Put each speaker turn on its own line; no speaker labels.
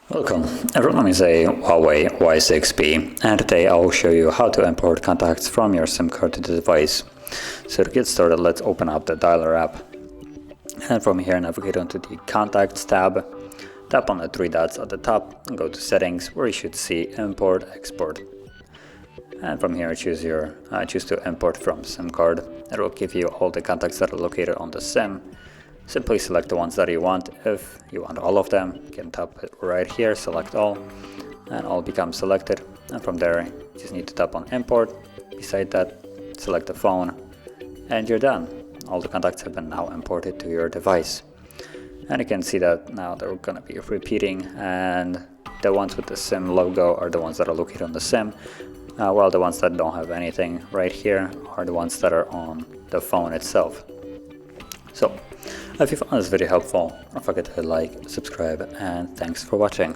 Welcome, everyone is a Huawei Y6P, and today I'll show you how to import contacts from your SIM card to the device. So to get started, let's open up the dialer app, and from here navigate onto the Contacts tab, tap on the three dots at the top and go to Settings, where you should see Import Export. And from here choose to import from SIM card. It will give you all the contacts that are located on the SIM. Simply select the ones that you want. If you want all of them, you can tap it right here, select all, and all becomes selected. And from there, you just need to tap on import. Beside that, select the phone, and you're done. All the contacts have been now imported to your device. And you can see that now they're going to be repeating, and the ones with the SIM logo are the ones that are located on the SIM, while the ones that don't have anything right here are the ones that are on the phone itself. So, if you found this video helpful, don't forget to like, subscribe, and thanks for watching.